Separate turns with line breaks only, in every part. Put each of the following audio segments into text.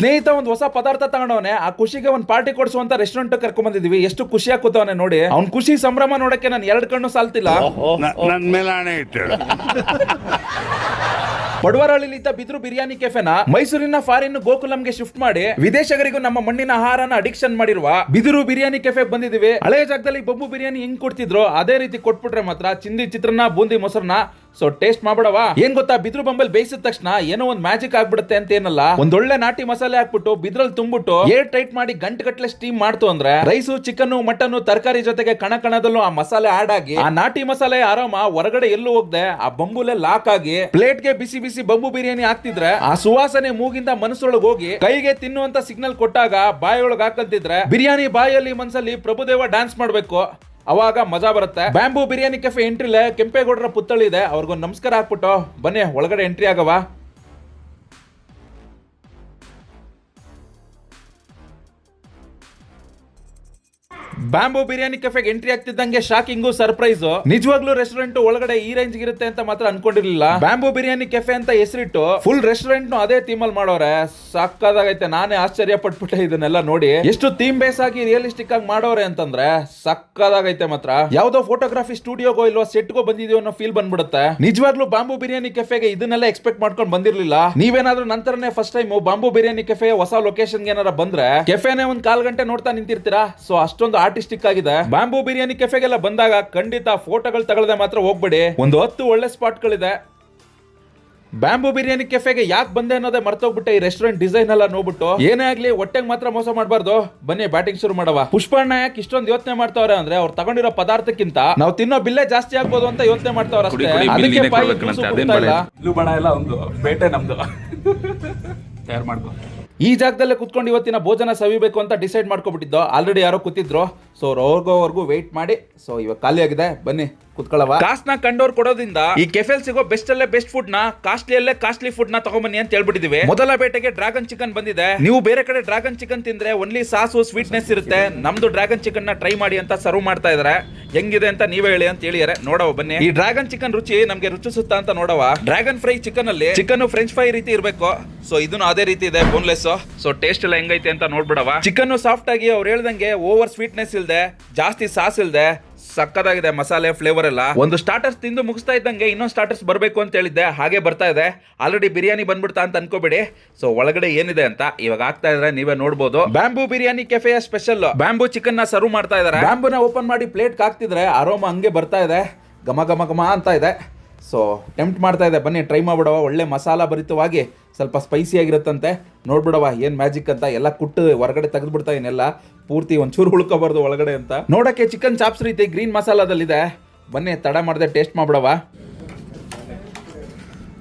ಸ್ನೇಹಿತ ಒಂದು ಹೊಸ ಪದಾರ್ಥ ತಗೊಂಡವನೆ, ಆ ಖುಷಿಗೆ ಒಂದು ಪಾರ್ಟಿ ಕೊಡಿಸುವಂತ ರೆಸ್ಟೋರೆಂಟ್ ಕರ್ಕೊಂಡ್ ಬಂದಿದೀವಿ. ಎಷ್ಟು ಖುಷಿ ಕೂತವನೆ ನೋಡಿ, ಅವ್ನ್ ಖುಷಿ ಸಂಭ್ರಮ ನೋಡಕ್ಕೆ ನಾನು 2 ಕಣ್ಣು ಸಾಲ್ತಿಲ್ಲ.
ನನ್ನ ಮೇಲೆ ಆಣೆ ಇಟ್ಟಳು.
ಪಡುವರಹಳ್ಳಿಲಿದ್ದ ಬಿದ್ರು ಬಿರಿಯಾನಿ ಕೆಫೆನ ಮೈಸೂರಿನ ಫಾರಿನ್ ಗೋಕುಲಂಗೆ ಶಿಫ್ಟ್ ಮಾಡಿ ವಿದೇಶಿಗರಿಗೂ ನಮ್ಮ ಮಣ್ಣಿನ ಆಹಾರನ ಅಡಿಕ್ಷನ್ ಮಾಡಿರುವ ಬಿದಿರು ಬಿರಿಯಾನಿ ಕೆಫೆ ಬಂದಿದೀವಿ. ಹಳೆಯ ಜಾಗದಲ್ಲಿ ಬೊಂಬು ಬಿರಿಯಾನಿ ಹೆಂಗ್ ಕೊಡ್ತಿದ್ರು ಅದೇ ರೀತಿ ಕೊಟ್ಬಿಟ್ರೆ ಮಾತ್ರ ಚಿಂದಿ ಚಿತ್ರಾನ್ನ ಬೂಂದಿ ಮೊಸರನ್ನ. ಸೊ ಟೇಸ್ಟ್ ಮಾಡ್ಬಿಡವಾ. ಏನ್ ಗೊತ್ತಾ, ಬಿದ್ರು ಬೊಂಬಲ್ ಬೇಯಿಸಿದ ತಕ್ಷಣ ಏನೋ ಒಂದ್ ಮ್ಯಾಜಿಕ್ ಆಗ್ಬಿಡುತ್ತೆ ಅಂತ ಏನಲ್ಲ, ಒಂದೊಳ್ಳೆ ನಾಟಿ ಮಸಾಲೆ ಹಾಕ್ಬಿಟ್ಟು ಬಿದ್ರಲ್ಲಿ ತುಂಬಿಟ್ಟು ಏರ್ ಟೈಟ್ ಮಾಡಿ ಗಂಟೆ ಸ್ಟೀಮ್ ಮಾಡ್ತು ಅಂದ್ರೆ ರೈಸು ಚಿಕನ್ ಮಟನ್ ತರಕಾರಿ ಜೊತೆಗೆ ಕಣದಲ್ಲೂ ಆ ಮಸಾಲೆ ಆಡ್ ಆಗಿ ಆ ನಾಟಿ ಮಸಾಲೆ ಆರಾಮ ಹೊರಗಡೆ ಎಲ್ಲೂ ಹೋಗದೆ ಆ ಬೊಂಬುಲೆ ಲಾಕ್ ಆಗಿ ಪ್ಲೇಟ್ಗೆ ಬಿಸಿ ಬಿಸಿ ಬೊಂಬು ಬಿರಿಯಾನಿ ಹಾಕ್ತಿದ್ರೆ ಆ ಸುವಾಸನೆ ಮೂಗಿಂದ ಮನಸ್ಸೊಳಗೆ ಹೋಗಿ ಕೈಗೆ ತಿನ್ನುವಂತ ಸಿಗ್ನಲ್ ಕೊಟ್ಟಾಗ ಬಾಯೊಳಗೆ ಹಾಕಂತಿದ್ರೆ ಬಿರಿಯಾನಿ ಬಾಯಲ್ಲಿ ಮನ್ಸಲ್ಲಿ ಪ್ರಭುದೇವ ಡ್ಯಾನ್ಸ್ ಮಾಡ್ಬೇಕು, ಅವಾಗ ಮಜಾ ಬರುತ್ತೆ. ಬ್ಯಾಂಬೂ ಬಿರಿಯಾನಿ ಕೆಫೆ ಎಂಟ್ರಿಲೆ ಕೆಂಪೇಗೌಡರ ಪುತ್ಥಳಿ ಇದೆ, ಅವ್ರಿಗೊಂದು ನಮಸ್ಕಾರ ಹಾಕ್ಬಿಟ್ಟು ಬನ್ನಿ ಒಳಗಡೆ ಎಂಟ್ರಿ ಆಗವ. ಬ್ಯಾಂಬೂ ಬಿರಿಯಾನಿ ಕೆಫೆಗೆ ಎಂಟ್ರಿ ಆಗ್ತಿದ್ದಂಗೆ ಶಾಕಿಂಗು ಸರ್ಪ್ರೈಸ್. ನಿಜವಾಗ್ಲೂ ರೆಸ್ಟೋರೆಂಟ್ ಒಳಗಡೆ ಈ ರೇಂಜ್ ಇರುತ್ತೆ ಅಂತ ಮಾತ್ರ ಅನ್ಕೊಂಡಿರ್ಲಿಲ್ಲ. ಬ್ಯಾಂಬೂ ಬಿರಿಯಾನಿ ಕೆಫೆ ಅಂತ ಹೆಸರಿಟ್ಟು ಫುಲ್ ರೆಸ್ಟೋರೆಂಟ್ ಅದೇ ಥೀಮ್ ಅಲ್ಲಿ ಮಾಡೋರೆ. ಸಕ್ಕದಾಗೈತೆ, ನಾನೇ ಆಶ್ಚರ್ಯ ಪಟ್ಬಿಟ್ಟೆ ಇದನ್ನೆಲ್ಲ ನೋಡಿ. ಎಷ್ಟು ಥೀಮ್ ಬೇಸ್ ಆಗಿ ರಿಯಲಿಸ್ಟಿಕ್ ಆಗಿ ಮಾಡೋರೆ ಅಂತಂದ್ರೆ ಸಕ್ಕದಾಗೈತೆ ಮಾತ್ರ. ಯಾವ್ದೋ ಫೋಟೋಗ್ರಫಿ ಸ್ಟುಡಿಯೋಗೋ ಇಲ್ವಾ ಸೆಟ್ಗೋ ಬಂದಿದೀವೋ ಅನ್ನೋ ಫೀಲ್ ಬಂದ್ಬಿಡುತ್ತೆ. ನಿಜವಾಗ್ಲೂ ಬಾಂಬೂ ಬಿರಿಯಾನಿ ಕೆಫೆಗೆ ಇದನ್ನೆಲ್ಲ ಎಕ್ಸ್ಪೆಕ್ಟ್ ಮಾಡ್ಕೊಂಡು ಬಂದಿರ್ಲಿಲ್ಲ. ನೀವೇನಾದ್ರೂ ನಂತರನೇ ಫಸ್ಟ್ ಟೈಮ್ ಬಾಂಬೂ ಬಿರಿಯಾನಿ ಕೆಫೆ ಹೊಸ ಲೊಕೇಶನ್ ಏನಾರ ಬಂದ್ರೆ ಕೆಫೆನೆ ಒಂದ್ 1/4 ಗಂಟೆ ನೋಡ್ತಾ ನಿಂತಿರ್ತೀರಾ. ಸೊ ಅಷ್ಟೊಂದು ಆರ್ಟಿಸ್ಟಿಕ್ ಆಗಿದೆ. ಬ್ಯಾಂಬೂ ಬಿರಿಯಾನಿ ಕೆಫೆಗೆಲ್ಲ ಬಂದಾಗ ಖಂಡಿತ ಫೋಟೋಗಳು ತಗೊಳ್ಳದೆ ಮಾತ್ರ ಹೋಗ್ಬೇಡಿ. ಒಂದು 10 ಒಳ್ಳೆ ಸ್ಪಾಟ್ಗಳಿದೆ. ಬ್ಯಾಂಬೂ ಬಿರಿಯಾನಿ ಕೆಫೆಗೆ ಯಾಕೆ ಬಂದೆ ಅನ್ನೋದೇ ಮರ್ತೋಗ್ಬಿಟ್ಟೆ. ಈ ರೆಸ್ಟೋರೆಂಟ್ ಡಿಸೈನ್ ಎಲ್ಲ ನೋಡ್ಬಿಟ್ಟು ಏನೇ ಆಗ್ಲಿ ಹೊಟ್ಟೆಗೆ ಮಾತ್ರ ಮೋಸ ಮಾಡಬಾರ್ದು. ಬನ್ನಿ ಬ್ಯಾಟಿಂಗ್ ಶುರು ಮಾಡವ. ಪುಷ್ಪಣ್ಣ ಯಾಕೆ ಇಷ್ಟೊಂದು ಯೋಚನೆ ಮಾಡ್ತಾವ್ರೆ ಅಂದ್ರೆ ಅವ್ರು ತಗೊಂಡಿರೋ ಪದಾರ್ಥಕ್ಕಿಂತ ನಾವು ತಿನ್ನೋ ಬಿಲ್ಲೇ ಜಾಸ್ತಿ ಆಗ್ಬೋದು ಅಂತ ಯೋಚನೆ ಮಾಡ್ತಾವ್ರ ಅಷ್ಟೇ. ಅದಕ್ಕೆ
ಇಲ್ಲೂ ಬಣ ಎಲ್ಲ ಒಂದು ಬೇಟೆ ನಮ್ದು ತಯಾರು ಮಾಡ್ಕೊ.
ಈ ಜಾಗದಲ್ಲೇ ಕುತ್ಕೊಂಡು ಇವತ್ತಿನ ಭೋಜನ ಸವಿಬೇಕು ಅಂತ ಡಿಸೈಡ್ ಮಾಡ್ಕೊಬಿಟ್ಟಿದ್ದು. ಆಲ್ರೆಡಿ ಯಾರೋ ಕೂತಿದ್ರು. ಸೊ ಅವ್ರಿಗೋವರೆಗೂ ವೆಯ್ಟ್ ಮಾಡಿ. ಸೊ ಇವಾಗ ಖಾಲಿ ಆಗಿದೆ, ಬನ್ನಿ ಕುತ್ಕೊಳ್ಳವ. ಕಾಸ್ನ ಕಂಡೋರ್ ಕೊಡೋದ್ರಿಂದ ಈ ಕೆಫೆಲ್ ಸಿಗೋ ಬೆಸ್ಟ್ ಅಲ್ಲೇ ಬೆಸ್ಟ್ ಫುಡ್ ನ ಕಾಸ್ಟ್ಲಿಯಲ್ಲೇ ಕಾಸ್ಟ್ಲಿ ಫುಡ್ ನ ತಗೊಂಬನ್ನಿ ಅಂತ ಹೇಳ್ಬಿಟ್ಟಿದೀವಿ. ಮೊದಲ ಬೇಟೆಗೆ ಡ್ರ್ಯಾಗನ್ ಚಿಕನ್ ಬಂದಿದೆ. ನೀವು ಬೇರೆ ಕಡೆ ಡ್ರ್ಯಾಗನ್ ಚಿಕನ್ ತಿಂದ್ರೆ ಓನ್ಲಿ ಸಾಸು ಸ್ವೀಟ್ನೆಸ್ ಇರುತ್ತೆ. ನಮ್ದು ಡ್ರ್ಯಾಗನ್ ಚಿಕನ್ ನ ಟ್ರೈ ಮಾಡಿ ಅಂತ ಸರ್ವ್ ಮಾಡ್ತಾ ಇದಾರೆ. ಹೆಂಗಿದೆ ಅಂತ ನೀವೇ ಹೇಳಿ ಅಂತ ಹೇಳಿದಾರೆ. ನೋಡವ ಬನ್ನಿ. ಈ ಡ್ರ್ಯಾಗನ್ ಚಿಕನ್ ರುಚಿ ನಮ್ಗೆ ರುಚಿಸುತ್ತಾ ಅಂತ ನೋಡವ. ಡ್ರ್ಯಾಗನ್ ಫ್ರೈ ಚಿಕನ್ ಅಲ್ಲಿ ಚಿಕನ್ ಫ್ರೆಂಚ್ ಫ್ರೈ ರೀತಿ ಇರಬೇಕು. ಸೊ ಇದನ್ನು ಅದೇ ರೀತಿ ಇದೆ, ಬೋನ್ಲೆಸ್. ಸೊ ಟೇಸ್ಟ್ ಎಲ್ಲ ಹೆಂಗೈತೆ ಅಂತ ನೋಡ್ಬಿಡವ. ಚಿಕನ್ ಸಾಫ್ಟ್ ಆಗಿ ಅವ್ರು ಹೇಳ್ದಂಗೆ ಓವರ್ ಸ್ವೀಟ್ನೆಸ್ ಇಲ್ದೆ, ಜಾಸ್ತಿ ಸಾಸ್ ಇಲ್ದೆ, ಸಕ್ಕದಾಗಿದೆ ಮಸಾಲೆ ಫ್ಲೇವರ್ ಎಲ್ಲ. ಒಂದು ಸ್ಟಾರ್ಟರ್ಸ್ ತಿಂದು ಮುಗಿಸ್ತಾ ಇದ್ದಂಗೆ ಇನ್ನೊಂದು ಸ್ಟಾರ್ಟರ್ಸ್ ಬರಬೇಕು ಅಂತ ಹೇಳಿದ್ದೆ, ಹಾಗೆ ಬರ್ತಾ ಇದೆ. ಆಲ್ರೆಡಿ ಬಿರಿಯಾನಿ ಬಂದ್ಬಿಡ್ತಾ ಅಂತ ಅನ್ಕೋಬೇಡಿ. ಸೊ ಒಳಗಡೆ ಏನಿದೆ ಅಂತ ಇವಾಗ ಆಗ್ತಾ ಇದ್ರೆ ನೀವೇ ನೋಡ್ಬೋದು. ಬ್ಯಾಂಬೂ ಬಿರಿಯಾನಿ ಕೆಫೆಯ ಸ್ಪೆಷಲ್ ಬ್ಯಾಂಬೂ ಚಿಕನ್ ನ ಸರ್ವ್ ಮಾಡ್ತಾ ಇದಾರೆ. ಬ್ಯಾಂಬೂನ ಓಪನ್ ಮಾಡಿ ಪ್ಲೇಟ್ ಹಾಕ್ತಿದ್ರೆ ಅರೋಮ ಹಂಗೆ ಬರ್ತಾ ಇದೆ, ಘಮ ಘಮ ಘಮ ಅಂತ ಇದೆ. ಸೊ ಟೆಂಪ್ಟ್ ಮಾಡ್ತಾ ಇದೆ, ಬನ್ನಿ ಟ್ರೈ ಮಾಡ್ಬಿಡವ. ಒಳ್ಳೆ ಮಸಾಲ ಭರಿತವಾಗಿ ಸ್ವಲ್ಪ ಸ್ಪೈಸಿ ಆಗಿರುತ್ತಂತೆ. ನೋಡ್ಬಿಡವ ಏನ್ ಮ್ಯಾಜಿಕ್ ಅಂತ. ಎಲ್ಲ ಕುಟ್ಟು ಹೊರಗಡೆ ತೆಗೆದ್ಬಿಡ್ತಾ ಇನ್ನೆಲ್ಲ ಪೂರ್ತಿ ಒಂಚೂರು ಉಳ್ಕೋಬಾರ್ದು ಒಳಗಡೆ ಅಂತ. ನೋಡಕ್ಕೆ ಚಿಕನ್ ಚಾಪ್ಸ್ ರೀತಿ ಗ್ರೀನ್ ಮಸಾಲದಲ್ಲಿದೆ. ಬನ್ನಿ ತಡ ಮಾಡದೆ ಟೇಸ್ಟ್ ಮಾಡ್ಬಿಡವ.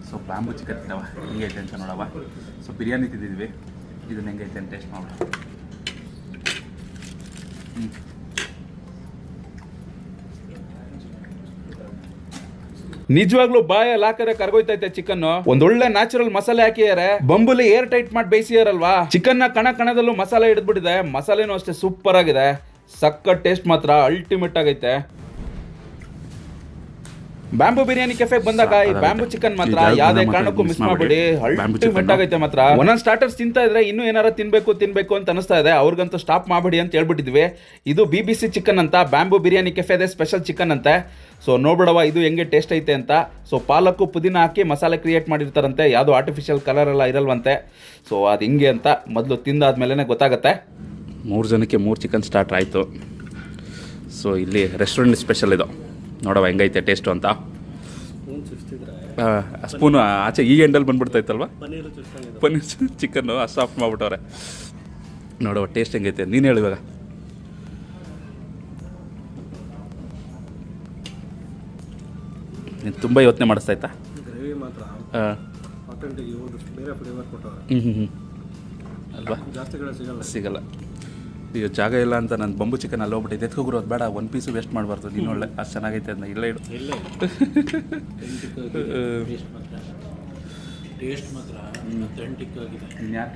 ಸೊ ಬ್ಯಾಂಬೂ ಚಿಕನ್ ತಿನ್ನವ ಹೆಂಗೈತೆ ಅಂತ ನೋಡವ. ಸೊ ಬಿರಿಯಾನಿ ತಿಂದಿದ್ವಿ, ಇದನ್ನ ಹೆಂಗೈತೆ ಅಂತ ಟೇಸ್ಟ್ ಮಾಡೋಣ.
ನಿಜವಾಗ್ಲೂ ಬಾಯಲ್ಲಿ ಹಾಕದೆ ಕರ್ಗೋಯ್ತೈತೆ ಚಿಕನ್. ಒಂದೊಳ್ಳೆ ನ್ಯಾಚುರಲ್ ಮಸಾಲೆ ಹಾಕಿದಾರೆ. ಬಂಬುಲಿ ಏರ್ ಟೈಟ್ ಮಾಡಿ ಬೇಯಿಸಿದಾರಲ್ವಾ, ಚಿಕನ್ ನ ಕಣದಲ್ಲೂ ಮಸಾಲೆ ಹಿಡಿದ್ಬಿಟ್ಟಿದೆ. ಮಸಾಲೆನೂ ಅಷ್ಟೇ ಸೂಪರ್ ಆಗಿದೆ. ಸಕ್ಕ ಟೇಸ್ಟ್ ಮಾತ್ರ ಅಲ್ಟಿಮೇಟ್ ಆಗೈತೆ. ಬ್ಯಾಂಬೂ ಬಿರಿಯಾನಿ ಕೆಫೆಗೆ ಬಂದಾಗ ಈ ಬ್ಯಾಂಬೂ ಚಿಕನ್ ಮಾತ್ರ ಯಾವ್ದೇ ಕಾರಣಕ್ಕೂ ಮಿಸ್ ಮಾಡಬೇಡಿ. ಅಲ್ಟಿಮೇಟ್ ಆಗೈತೆ ಮಾತ್ರ. ಒಂದೊಂದು ಸ್ಟಾರ್ಟರ್ಸ್ ತಿಂತಾ ಇದ್ರೆ ಇನ್ನೂ ಏನಾರ ತಿನ್ಬೇಕು ಅಂತ ಅನಿಸ್ತಾ ಇದೆ. ಅವ್ರಿಗಂತೂ ಸ್ಟಾಪ್ ಮಾಡಬೇಡಿ ಅಂತ ಹೇಳ್ಬಿಟ್ಟಿದ್ವಿ. ಇದು BBC ಚಿಕನ್ ಅಂತ, ಬ್ಯಾಂಬೂ ಬಿರಿಯಾನಿ ಕೆಫೆದೆ ಸ್ಪೆಷಲ್ ಚಿಕನ್ ಅಂತೆ. ಸೊ ನೋಡ್ಬಿಡವ ಇದು ಹೆಂಗೆ ಟೇಸ್ಟ್ ಐತೆ ಅಂತ. ಸೊ ಪಾಲಕ್ಕು ಪುದೀನ ಹಾಕಿ ಮಸಾಲೆ ಕ್ರಿಯೇಟ್ ಮಾಡಿರ್ತಾರಂತೆ. ಯಾವುದೋ ಆರ್ಟಿಫಿಷಿಯಲ್ ಕಲರ್ ಎಲ್ಲ ಇರಲ್ವಂತೆ. ಸೊ ಅದು ಹಿಂಗೆ ಅಂತ ಮೊದಲು ತಿಂದಾದ್ಮೇಲೆ ಗೊತ್ತಾಗುತ್ತೆ.
3 ಜನಕ್ಕೆ 3 ಚಿಕನ್ ಸ್ಟಾರ್ಟರ್ ಆಯಿತು. ಸೊ ಇಲ್ಲಿ ರೆಸ್ಟೋರೆಂಟ್ ಸ್ಪೆಷಲ್ ಇದು. ನೋಡವ ಹೆಂಗೈತೆ ಟೇಸ್ಟು ಅಂತ. ಸ್ಪೂನು ಆಚೆ ಈ ಎಂಡಲ್ಲಿ ಬಂದ್ಬಿಡ್ತಾಯ್ತಲ್ವ, ಪನ್ನೀರ್ ಚಿಕನ್ನು ಸಾಫ್ಟ್ ಮಾಡ್ಬಿಟ್ಟವ್ರೆ. ನೋಡವ ಟೇಸ್ಟ್ ಹೆಂಗೈತೆ ನೀನು ಹೇಳು ಇವಾಗ. ನೀನು ತುಂಬ ಯೋಚನೆ ಮಾಡಿಸ್ತಾಯ್ತಾ? ಅಲ್ವಾ, ಸಿಗಲ್ಲ. ಈಗ ಜಾಗ ಇಲ್ಲ ಅಂತ ನಾನು ಬಂಬು ಚಿಕನ್ ಅಲ್ಲಿ ಹೋಗ್ಬಿಟ್ಟು ಎತ್ಕೋಗ್ರು, ಅದು ಬೇಡ, 1 ಪೀಸು ವೇಸ್ಟ್ ಮಾಡಬಾರ್ದು. ನೀನು ಒಳ್ಳೆ ಅಷ್ಟು ಚೆನ್ನಾಗೈತೆ ಅದನ್ನ ಇಲ್ಲ ಇಡು. ನೀನು ಯಾರು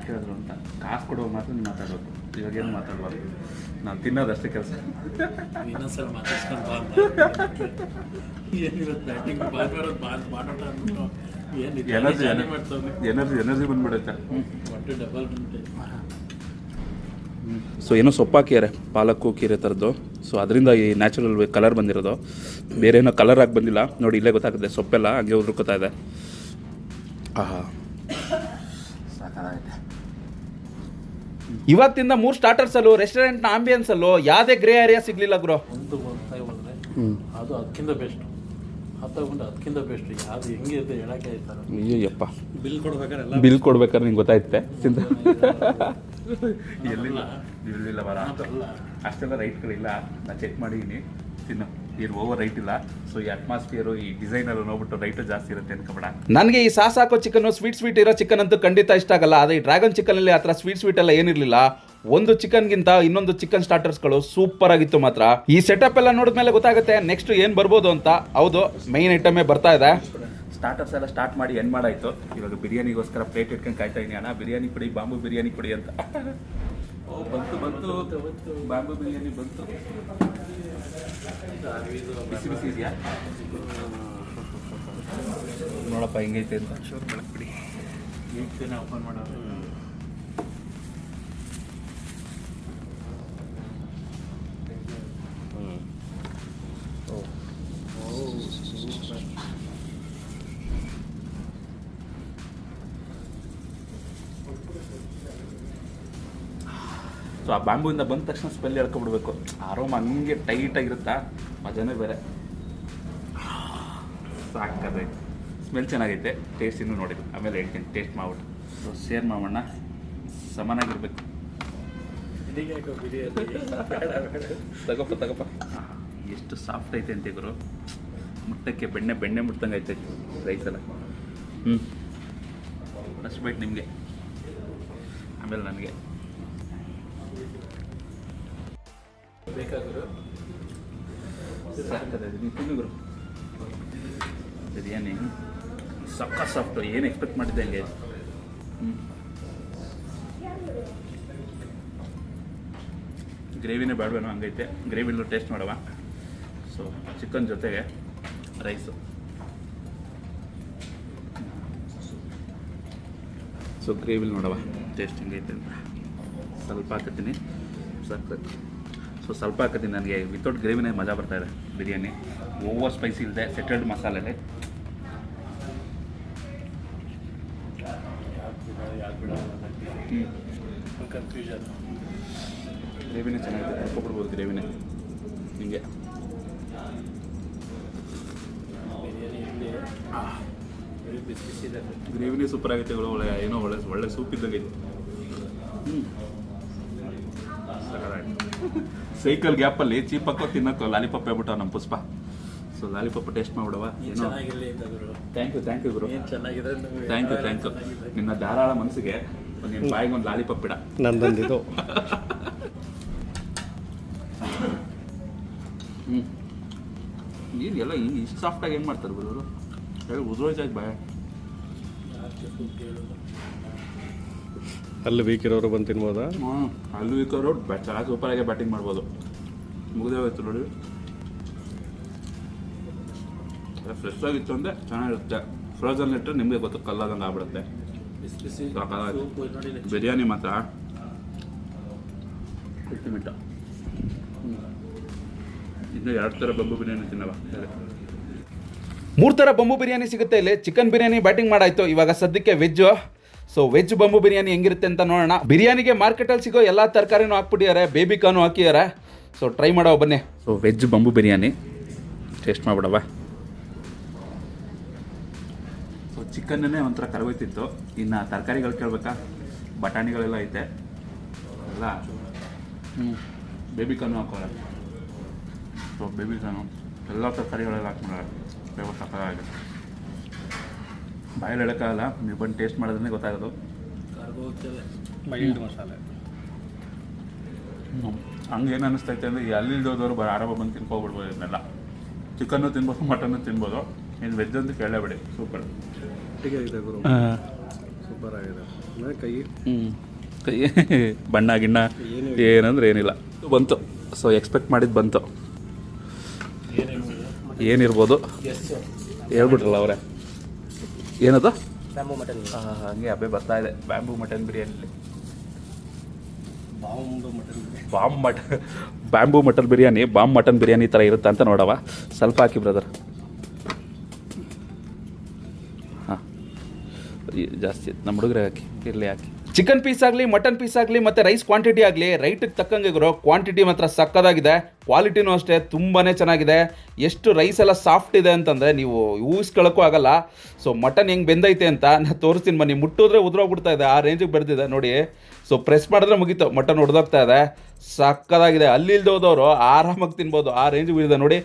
ಕೇಳಿದ್ರು ಅಂತ ಕಾಸು ಕೊಡುವ ಮಾತ್ರ ನೀನು ಮಾತಾಡೋದು. ಇವಾಗೇನು ಮಾತಾಡಬಾರ್ದು. ನಾವು ತಿನ್ನೋದಷ್ಟೇ ಕೆಲಸ. ಎನರ್ಜಿ ಬಂದ್ಬಿಡುತ್ತೆ. ಸೊ ಏನೋ ಸೊಪ್ಪು ಹಾಕಿದ್ದಾರೆ, ಪಾಲಕ್ಕು ಕೀರೆ ಥರದ್ದು. ಸೊ ಅದರಿಂದ ಈ ನ್ಯಾಚುರಲ್ ಕಲರ್ ಬಂದಿರೋದು, ಬೇರೆ ಏನೋ ಕಲರ್ ಆಗಿ ಬಂದಿಲ್ಲ. ನೋಡಿ ಇಲ್ಲೇ ಗೊತ್ತಾಗುತ್ತೆ, ಸೊಪ್ಪೆಲ್ಲ ಹಂಗೆ ಉದುರ್ಕೋತಾ ಇದೆ. ಆಹಾ, ಸಾಕಾಗೈತೆ.
ಇವತ್ತಿಂದ 3 ಸ್ಟಾರ್ಟರ್ಸ್ ಅಲ್ಲೂ ರೆಸ್ಟೋರೆಂಟ್ನ ಆಂಬಿಯನ್ಸ್ ಅಲ್ಲೂ ಯಾವುದೇ ಗ್ರೇ ಏರಿಯಾ ಸಿಗ್ಲಿಲ್ಲ ಗುರು.
ಒಂದು ಅದು ಅದಕ್ಕಿಂತ ಬೆಸ್ಟ್, ಅದಕ್ಕಿಂತ ಬೆಸ್ಟ್. ಯಾವುದು ಹೆಂಗೆ ಇರುತ್ತೆ ಹೇಳಕ್ಕೆ ಆಯ್ತಾರೆ.
ಅಯ್ಯಪ್ಪ,
ಬಿಲ್ ಕೊಡ್ಬೇಕಾದ್ರೆ
ಬಿಲ್ ಕೊಡ್ಬೇಕಾದ್ರೆ ನಿಂಗೆ ಗೊತ್ತಾಯ್ತೆ ತಿಂದ ಎಲ್ಲಿಲ್ಲ ಬರ ಅಷ್ಟೆಲ್ಲ ರೈಟ್ಗಳಿಲ್ಲ. ನಾನು ಚೆಕ್ ಮಾಡಿದ್ದೀನಿ, ತಿನ್ನು ಏನು ಓವರ್ ರೈಟ್ ಇಲ್ಲ. ಸೊ ಈ ಅಟ್ಮಾಸ್ಫಿಯರು, ಈ ಡಿಸೈನರ್ ನೋಡ್ಬಿಟ್ಟು ರೈಟು ಜಾಸ್ತಿ ಇರುತ್ತೆ ಅನ್ಕೋಬೇಡ.
ನನಗೆ ಈ ಸಾಸ್ ಹಾಕೋ ಚಿಕನ್ ಸ್ವೀಟ್ ಇರೋ ಚಿಕನ್ ಅಂತೂ ಖಂಡಿತ ಇಷ್ಟ ಆಗಲ್ಲ. ಅದೇ ಈ ಡ್ರ್ಯಾಗನ್ ಚಿಕನಲ್ಲಿ ಆ ಥರ ಸ್ವೀಟ್ ಎಲ್ಲ ಏನಿರಲಿಲ್ಲ. ಒಂದು ಚಿಕನ್ಗಿಂತ ಇನ್ನೊಂದು ಚಿಕನ್ ಸ್ಟಾರ್ಟರ್ಸ್ಗಳು ಸೂಪರ್ ಆಗಿತ್ತು ಮಾತ್ರ. ಈ ಸೆಟಪ್ ಎಲ್ಲ ನೋಡಿದ್ಮೇಲೆ ಗೊತ್ತಾಗುತ್ತೆ ನೆಕ್ಸ್ಟ್ ಏನು ಬರ್ಬೋದು ಅಂತ. ಹೌದು, ಮೈನ್ ಐಟಮೇ ಬರ್ತಾ ಇದೆ.
ಸ್ಟಾರ್ಟರ್ಸ್ ಎಲ್ಲ ಸ್ಟಾರ್ಟ್ ಮಾಡಿ ಎಂಡ್ ಮಾಡಾಯ್ತು. ಇವಾಗ ಬಿರಿಯಾನಿಗೋಸ್ಕರ ಪ್ಲೇಟ್ ಇಟ್ಕೊಂಡು ಕಾಯ್ತಾ ಇದೀನಿ. ಅಣ್ಣ ಬಿರಿಯಾನಿ ಕೊಡಿ, ಬಾಂಬು ಬಿರಿಯಾನಿ ಕೊಡಿ ಅಂತ. ಬಂತು ಬಾಂಬು ಬಿರಿಯಾನಿ ಬಂತು. ಬಿಸಿ ಬಿಸಿ ಇದೆಯಾ ನೋಡಪ್ಪ ಹೆಂಗೈತೆ ಅಂತ. ಬೆಳಕು ಬಿಡಿ,
ಈಗ ಓಪನ್ ಮಾಡೋದು.
ಸೊ ಆ ಬಾಂಬುವಿಂದ ಬಂದ ತಕ್ಷಣ ಸ್ಮೆಲ್ ಹೇಳ್ಕೊಬಿಡ್ಬೇಕು. ಆರೋಮ ಹಂಗೆ ಟೈಟಾಗಿರುತ್ತಾ, ಮಜಾನೇ ಬೇರೆ. ಸಾಕೈತೆ, ಸ್ಮೆಲ್ ಚೆನ್ನಾಗೈತೆ. ಟೇಸ್ಟ್ ಇನ್ನೂ ನೋಡಿ, ಆಮೇಲೆ ಹೇಳ್ತೀನಿ ಟೇಸ್ಟ್ ಮಾಡ್ಬಿಟ್ಟು. ಸೊ ಶೇರ್ ಮಾಡೋಣ, ಸಮಾನಾಗಿರ್ಬೇಕು. ತಗೋಪ್ಪ. ಎಷ್ಟು ಸಾಫ್ಟ್ ಐತೆ ಅಂತ ಗುರು, ಮುಟ್ಟಕ್ಕೆ ಬೆಣ್ಣೆ ಮುಟ್ಟಂಗೆ ಐತೆ ರೈಸ್ ಎಲ್ಲ. ಫಸ್ಟ್ ಬೈಟ್ ನಿಮಗೆ, ಆಮೇಲೆ ನನಗೆ.
ಬೇಕಾದ್ರು
ಗುರು ಬಿರಿಯಾನಿ ಸಕ್ಕ ಸಾಫ್ಟು, ಏನು ಎಕ್ಸ್ಪೆಕ್ಟ್ ಮಾಡಿದ್ದೆ ಹಂಗೆ. ಗ್ರೇವಿನೇ ಬೇಡವೇನೋ ಹಂಗೈತೆ. ಗ್ರೇವಿಲೂ ಟೇಸ್ಟ್ ಮಾಡವ. ಸೊ ಚಿಕನ್ ಜೊತೆಗೆ ರೈಸು. ಸೊ ಗ್ರೇವಿಲಿ ನೋಡವ ಟೇಸ್ಟ್ ಹಿಂಗೈತೆ ಅಂತ. ಸ್ವಲ್ಪ ಹಾಕತ್ತೀನಿ, ಸಾಕು. ಸೊ ಸ್ವಲ್ಪ ಹಾಕತ್ತೀನಿ. ನನಗೆ ವಿತೌಟ್ ಗ್ರೇವಿನೇ ಮಜಾ ಬರ್ತಾಯಿದೆ ಬಿರಿಯಾನಿ. ಓವರ್ ಸ್ಪೈಸಿ ಇಲ್ಲದೆ ಸೆಟಲ್ಡ್ ಮಸಾಲೆಲೆ.
ಕನ್ಫ್ಯೂಷನ್.
ಗ್ರೇವಿನೇ ಚೆನ್ನಾಗಿದೆ, ಕರ್ಕೊಬಿಡ್ಬೋದು ಗ್ರೇವಿನೇ ಹಿಂಗೆ.
ಬಿರಿಯಾನಿ ಬಿಸಿ ಬಿಸಿ ಇದೆ.
ಗ್ರೇವಿನೇ ಸೂಪರ್ ಆಗೈತೆ. ಏನೋ ಒಳ್ಳೆ ಸೂಪ್ ಇದ್ದಾಗೈತೆ. ಸೈಕಲ್ ಗ್ಯಾಪಲ್ಲಿ ಚೀಪಕ್ಕೋ ತಿನ್ನಕ್ಕೋ ಲಾಲಿಪಾಪ್ ಹೇಳ್ಬಿಟ್ಟು ನಮ್ಮ ಪುಷ್ಪ. ಸೊ ಲಾಲಿಪಾಪ್ ಟೇಸ್ಟ್ ಮಾಡ್ಬಿಡವ. ಏನೋ
ಚೆನ್ನಾಗಿರಲಿ ಅಂತ ಗುರು.
ಥ್ಯಾಂಕ್ ಯು ಗುರು.
ಏನು ಚೆನ್ನಾಗಿದೆ.
Thank you. ನಿನ್ನ ಧಾರಾಳ ಮನಸ್ಸಿಗೆ ನಿನ್ನ ಬಾಯಿಗೆ ಒಂದು ಲಾಲಿಪಾಪ್ ಬಿಡ.
ನಂದೊಂದಿದು.
ಏನು ಎಲ್ಲ ಇಷ್ಟು ಸಾಫ್ಟಾಗಿ ಏನು ಮಾಡ್ತಾರೆ ಬರೋರು? ಹೇಳಿ ಉದುರೋಯ್ತಾಯ್ತು ಬಾಯ.
ಅಲ್ಲಿ ವೀಕ್ ಇರೋರು ಬಂದು ತಿನ್ಬೋದಾ?
ಅಲ್ಲೂ ಇಕ್ಕವರು ಚೆನ್ನಾಗಿ ಸೂಪರಾಗಿ ಬ್ಯಾಟಿಂಗ್ ಮಾಡ್ಬೋದು. ಮುಗಿದೇ ಹೋಯ್ತು ನೋಡಿ. ಫ್ರೆಶ್ ಆಗಿತ್ತು ಅಂದರೆ ಚೆನ್ನಾಗಿರುತ್ತೆ. ಫ್ರೋಝನ್ ಇಟ್ಟರೆ ನಿಮಗೆ ಗೊತ್ತು ಕಲ್ಲಾದಂಗೆ ಆಗ್ಬಿಡುತ್ತೆ.
ಬಿಸಿ ಬಿಸಿ
ಸಾಕಾಗುತ್ತೆ.
ಸೂಪ್ ನೋಡಿ.
ಬಿರಿಯಾನಿ ಮಾತ್ರ ಅಲ್ಟಿಮೇಟ್. ಇನ್ನು 2 ಥರ ಬಂಬು ಬಿರಿಯಾನಿ ತಿನ್ನವ.
3 ಥರ ಬಂಬು ಬಿರಿಯಾನಿ ಸಿಗುತ್ತೆ ಇಲ್ಲಿ. ಚಿಕನ್ ಬಿರಿಯಾನಿ ಬ್ಯಾಟಿಂಗ್ ಮಾಡಾಯ್ತು. ಇವಾಗ ಸದ್ಯಕ್ಕೆ veg. So veg bamboo biryani ಹೆಂಗಿರುತ್ತೆ ಅಂತ ನೋಡೋಣ. ಬಿರಿಯಾನಿಗೆ ಮಾರ್ಕೆಟಲ್ಲಿ ಸಿಗೋ ಎಲ್ಲ ತರಕಾರಿನೂ ಹಾಕ್ಬಿಟ್ಟಿದ್ದಾರೆ, ಬೇಬಿಕಾನು ಹಾಕಿದ್ದಾರೆ. ಸೊ ಟ್ರೈ ಮಾಡೋ ಬನ್ನಿ.
So veg bamboo biryani taste ಮಾಡ್ಬಿಡವ. ಸೊ ಚಿಕನ್ನೇ ಒಂಥರ ಕರಗೋಯ್ತಿತ್ತು. ಇನ್ನು ತರಕಾರಿಗಳು ಕೇಳಬೇಕಾ? ಬಟಾಣಿಗಳೆಲ್ಲ ಐತೆ ಎಲ್ಲ. ಬೇಬಿಕಾನು ಹಾಕೋರ. ಸೊ ಬೇಬಿಕಾನು ಎಲ್ಲ ತರಕಾರಿಗಳೆಲ್ಲ ಹಾಕ್ಬಿಡೋಣ. ಫ್ಲೇವರ್ ಸಕ್ಕತ್ತಾಗಿದೆ. ಬಾಯಲ್ಲಿ ಹೇಳೋಕ್ಕಾಗಲ್ಲ, ನೀವು ಬಂದು ಟೇಸ್ಟ್ ಮಾಡೋದ್ರೆ ಗೊತ್ತಾಗೋದು.
ಮೈಲ್ಡ್ ಮಸಾಲೆ.
ಹಂಗೇನು ಅನ್ನಿಸ್ತೈತೆ ಅಂದರೆ ಅಲ್ಲಿದ್ದೋದವರು ಆರಾಮ ಬಂದು ತಿನ್ಕೊಬಿಡ್ಬೋದು. ಇದನ್ನೆಲ್ಲ ಚಿಕನ್ನು ತಿನ್ಬೋದು, ಮಟನ್ನು ತಿನ್ಬೋದು. ಇದು ವೆಜ್ ಅಂತ ಕೇಳಬೇಡಿ, ಸೂಪರ್.
ಗಟ್ಟಿಯಾಗಿದೆ ಗುರು, ಸೂಪರ್ ಆಗಿದೆ.
ಕೈ ಬಣ್ಣ ಗಿಣ್ಣ ಏನಂದ್ರೆ ಏನಿಲ್ಲ ಬಂತು. ಸೊ ಎಕ್ಸ್ಪೆಕ್ಟ್ ಮಾಡಿದ್ದು ಬಂತು. ಏನಿರ್ಬೋದು
ಎಸ್
ಹೇಳ್ಬಿಟ್ರಲ್ಲ ಅವರೇ. ಏನದು
ಬ್ಯಾಂಬೂ ಮಟನ್
ಹಂಗೆ ಹಬ್ಬೆ ಬರ್ತಾ ಇದೆ ಬ್ಯಾಂಬೂ ಮಟನ್ ಬಿರಿಯಾನಿಲಿ bamboo mutton biryani mutton biryani ಥರ ಇರುತ್ತೆ ಅಂತ ನೋಡವ ಸ್ವಲ್ಪ ಹಾಕಿ ಬ್ರದರ್. ಹಾಂ ಜಾಸ್ತಿ ನಮ್ಮ ಹುಡುಗರೆ ಹಾಕಿ ಇರಲಿ ಹಾಕಿ. ಚಿಕನ್ ಪೀಸ್ ಆಗಲಿ ಮಟನ್ ಪೀಸ್ ಆಗಲಿ ಮತ್ತು ರೈಸ್ ಕ್ವಾಂಟಿಟಿ ಆಗಲಿ ರೈಟಿಗೆ ತಕ್ಕಂಗೆ ಗುರು ಕ್ವಾಂಟಿಟಿ ಮಾತ್ರ ಸಕ್ಕದಾಗಿದೆ, ಕ್ವಾಲಿಟಿನೂ ಅಷ್ಟೇ ತುಂಬಾ ಚೆನ್ನಾಗಿದೆ. ಎಷ್ಟು ರೈಸ್ ಎಲ್ಲ ಸಾಫ್ಟ್ ಇದೆ ಅಂತಂದರೆ ನೀವು ಊಹಿಸ್ಕೊಳ್ಳೋಕ್ಕೂ ಆಗಲ್ಲ. ಸೊ ಮಟನ್ ಹೆಂಗೆ ಬೆಂದೈತೆ ಅಂತ ನಾನು ತೋರಿಸ್ತೀನಿ ಬನ್ನಿ. ಮುಟ್ಟಿದ್ರೆ ಉದ್ರೋಗ್ಬಿಡ್ತಾ ಇದೆ, ಆ ರೇಂಜಿಗೆ ಬೆಳೆದಿದೆ ನೋಡಿ. ಸೊ ಪ್ರೆಸ್ ಮಾಡಿದ್ರೆ ಮುಗೀತು, ಮಟನ್ ಹೊಡೆದೋಗ್ತಾ ಇದೆ, ಸಕ್ಕದಾಗಿದೆ. ಅಲ್ಲಿ ಇಲ್ದೆ ಹೋದವರು ಆರಾಮಾಗಿ ತಿನ್ಬೋದು, ಆ ರೇಂಜಿಗೆ ಬಿಡಿದೆ ನೋಡಿ.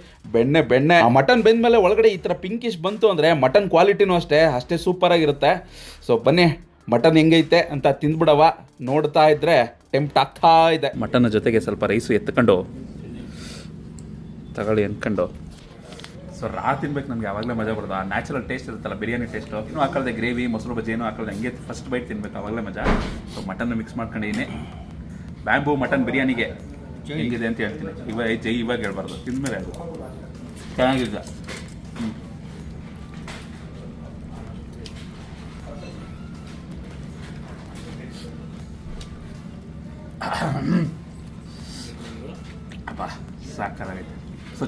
ಬೆಣ್ಣೆ ಆ ಮಟನ್ ಬೆಂದಮೇಲೆ ಒಳಗಡೆ ಈ ಥರ ಪಿಂಕಿಶ್ ಬಂತು ಅಂದರೆ ಮಟನ್ ಕ್ವಾಲಿಟಿನೂ ಅಷ್ಟೇ ಸೂಪರಾಗಿರುತ್ತೆ. ಸೊ ಬನ್ನಿ ಮಟನ್ ಹೆಂಗೈತೆ ಅಂತ ತಿಂದ್ಬಿಡವ. ನೋಡ್ತಾ ಇದ್ರೆ ಟೆಂಪ್ಟ್ ಆಗ್ತಾ ಇದೆ. ಮಟನ್ ಜೊತೆಗೆ ಸ್ವಲ್ಪ ರೈಸು ಎತ್ಕೊಂಡು ತಗೊಳ್ಳಿ ಅಂದ್ಕೊಂಡು ಸೊ ತಿನ್ಬೇಕು. ನನಗೆ ಆವಾಗಲೇ ಮಜಾ ಬರೋದು. ಆ ನ್ಯಾಚುರಲ್ ಟೇಸ್ಟ್ ಇರುತ್ತಲ್ಲ ಬಿರಿಯಾನಿ ಟೇಸ್ಟು. ಇನ್ನೂ ಹಾಕಳ್ದೆ ಗ್ರೇವಿ ಮೊಸರು ಬಜ್ಜಿ ಏನೂ ಹಾಕಳ್ದೆ ಹಂಗೆ ಫಸ್ಟ್ ಬೈಟ್ ತಿನ್ಬೇಕು, ಆವಾಗಲೇ ಮಜಾ. ಸೊ ಮಟನ್ನ ಮಿಕ್ಸ್ ಮಾಡ್ಕೊಂಡಿದ್ದೀನಿ. ಬ್ಯಾಂಬೂ ಮಟನ್ ಬಿರಿಯಾನಿಗೆ ಹೆಂಗಿದೆ ಅಂತ ಹೇಳ್ತೀನಿ. ಇವಾಗ ಹೇಳ್ಬಾರ್ದು, ತಿಂದಮೇಲೆ ಅದು ಚೆನ್ನಾಗಿದೆ. ಅಪ್ಪ ಸಾಕಾಗೈತೆ.